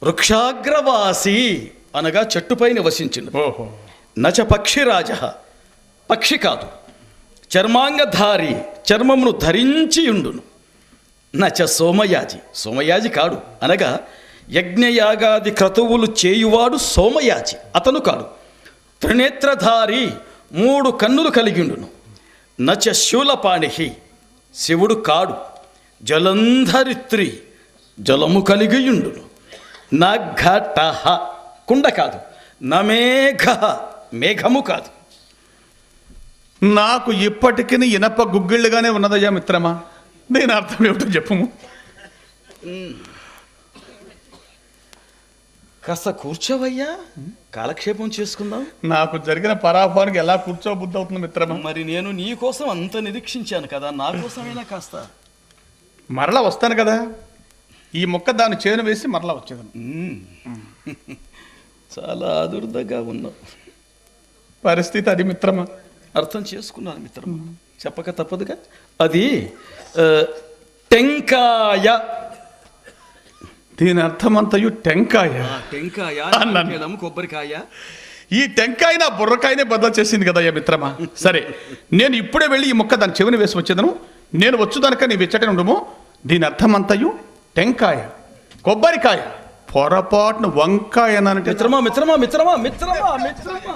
వృక్షాగ్రవాసి అనగా చెట్టుపై నివసించిండు. ఓహో. నచ పక్షిరాజ, పక్షి కాదు, చర్మాంగధారి, చర్మమును ధరించి ఉండును. నచ సోమయాజి, సోమయాజి కాడు అనగా యజ్ఞయాగాది క్రతువులు చేయువాడు సోమయాజి, అతను కాడు. త్రినేత్రధారి, 3 కన్నులు కలిగిండును. నచ శూలపాణి, శివుడు కాడు. జలంధరిత్రి, జలము కలిగియుండును. నఘట, కుండ కాదు. నమేఘ, మేఘము కాదు. నాకు ఇప్పటికీ ఇనప గుగ్గిళ్ళుగానే ఉన్నదయ్యా మిత్రమా. దీని అర్థం ఏమిటో చెప్పము. కాస్త కూర్చోవయ్యా, కాలక్షేపం చేసుకుందాం. నాకు జరిగిన పరాభవానికి ఎలా కూర్చోబుద్ధి అవుతుంది మిత్రమా. మరి నేను నీ కోసం అంత నిరీక్షించాను కదా, నా కోసమైనా కాస్త. మరలా వస్తాను కదా, ఈ మొక్క దాన్ని చేను వేసి మరలా వచ్చేదాను. చాలా ఆదుర్దగా ఉన్నావు. పరిస్థితి అది మిత్రమా. అర్థం చేసుకున్నాను మిత్రమా, చెప్పక తప్పదుగా. అది టెంకాయ. దీని అర్థమంతయు టెంకాయ. టెంకాయ, కొబ్బరికాయ. ఈ టెంకాయ నా బుర్రకాయనే బదులు చేసింది కదా మిత్రమా. సరే, నేను ఇప్పుడే వెళ్ళి ఈ మొక్క దాని చెవిని వేసి వచ్చేదను. నేను వచ్చుదనక నీ వెచ్చటని ఉండము. దీని అర్థమంతయు టెంకాయ, కొబ్బరికాయ, పొరపాటును వంకాయ అనంటే. మిత్రమా మిత్రమా మిత్రమా మిత్రమా మిత్రమా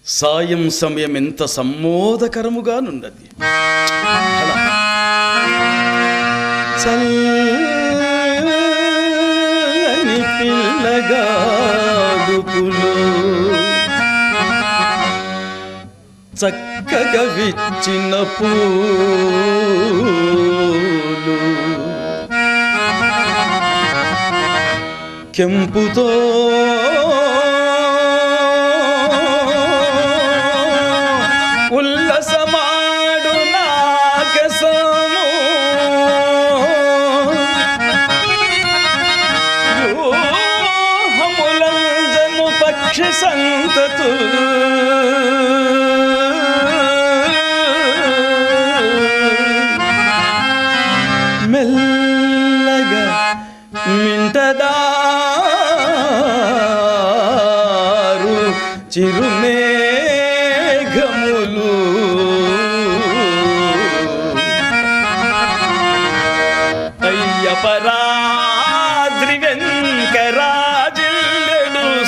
సాయం సమయం ఎంత సమ్మోదకరముగానున్నది. చల్లని పిల్లగాడుపులు చక్కగా విచ్చిన పూలు కెంపుతో ఉల్లసమాడు నాగసము వ్యూహములంజను పక్షి సంతతు మెల్లగా మింటదారు చిరుమేఘములు అయ్యపరాద్రి వెంకరాజిల్లెడు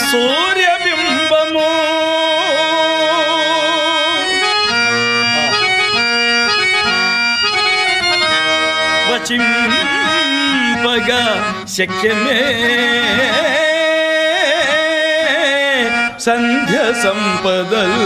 సూర్యబింబము వచింపగా శక్యమే సంధ్య సంపదల్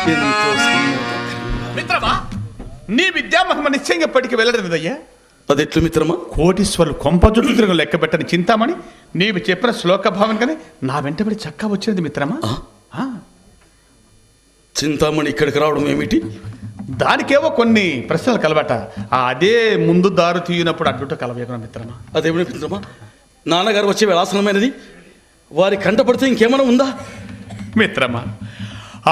ఎంతో సంతోషకరంగా. మిత్రమా, నీ విద్యామహిమ నిశ్చయంగా ఎప్పటికీ వెళ్ళలేదయ్యా. అదెట్లు మిత్రమా? కోటీశ్వరులు కొంప చుట్టూ తిరుగు లెక్క పెట్టని చింతామణి నీవు చెప్పిన శ్లోక భావం కానీ నా వెంటబడి చక్కా వచ్చినది మిత్రమా. ఆ, చింతామణి ఇక్కడికి రావడం ఏమిటి? దానికేవో కొన్ని ప్రశ్నలు కలబట. అదే ముందు దారు తీయనప్పుడు అడ్డుట కలవేకున్నా మిత్రమా. అదేమిటి మిత్రమా? నాన్నగారు వచ్చే విలాసనమైనది, వారి కంటపడితే ఇంకేమైనా ఉందా? మిత్రమా,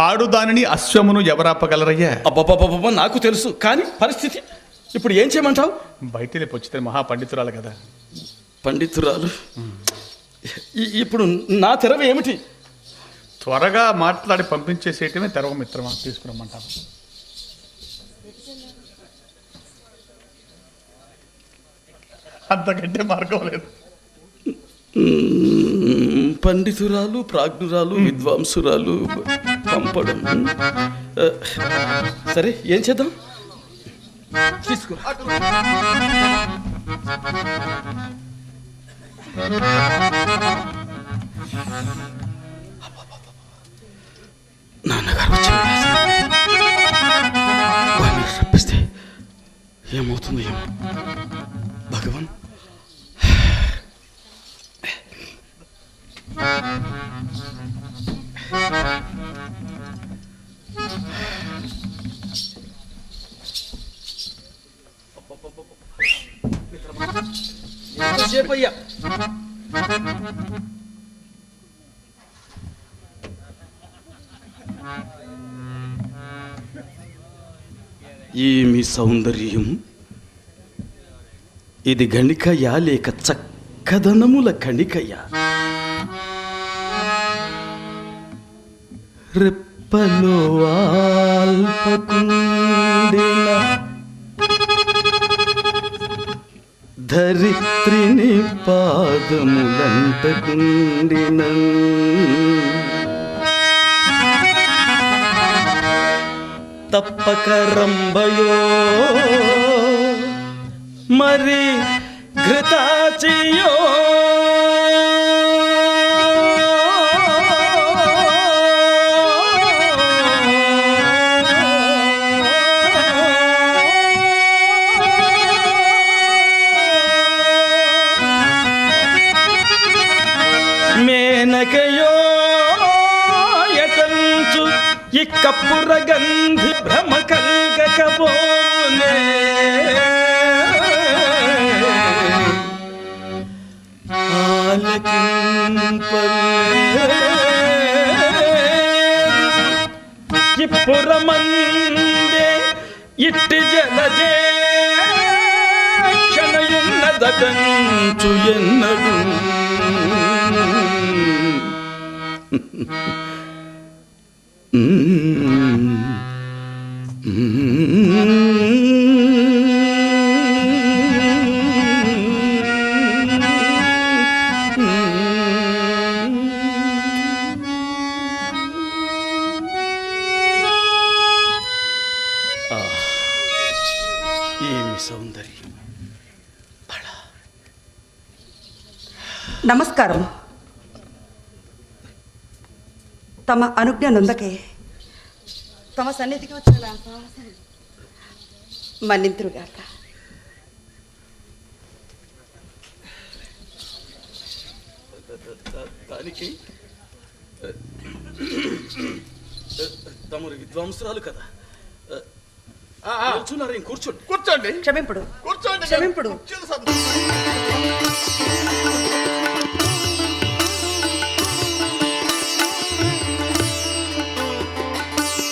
ఆడుదానిని అశ్వమును ఎవరాపగలరయ్యా? అబ్బబ్బబ్బబ్బ, నాకు తెలుసు, కానీ పరిస్థితి ఇప్పుడు ఏం చేయమంటావు? బయట పొచ్చితే మహాపండితురాలు కదా. పండితురాలు, ఇప్పుడు నా తెరవ ఏమిటి? త్వరగా మాట్లాడి పంపించేసేయటమే తెరవ మిత్రమా. తీసుకురమ్మంటాను. అంతకంటే మార్గం లేదు. పండితురాలు, ప్రాజ్ఞురాలు, విద్వాంసురాలు పంపడం. సరే, ఏం చేద్దాం? తీసుకో. నాన్నగారు వచ్చి రప్పిస్తే ఏమవుతుందో ఏమో. భగవాన్, ఎంతసేపయ్యా? ఏమి సౌందర్యం! ఇది గణికయా లేక చక్కదనముల కణికయా? రెప్పలో ఆల్పకుండిన ధరిత్రిని పాదములంటకుండిన తప్పక రంభయో మరి ఘృతాచియో మేనకయో ఎటంచు ఈ కప్పుర గంధి భ్రమ కల్గకపోనే ఇప్పురమందే ఇట్టి జలజే క్షణయున్నదటంచు ఎన్నడు ఏమి సౌందర్యం! నమస్కారం. తమ అనుజ్ఞ నొందకే తమ సన్నిధికి వచ్చిన మన్నింతురుగాక. దానికి తమరు విద్వాంసురాలు కదా. కూర్చోండి. కూర్చోండి. క్షమింపుడు. కూర్చోండి. క్షమింపుడు. కూర్చోండి.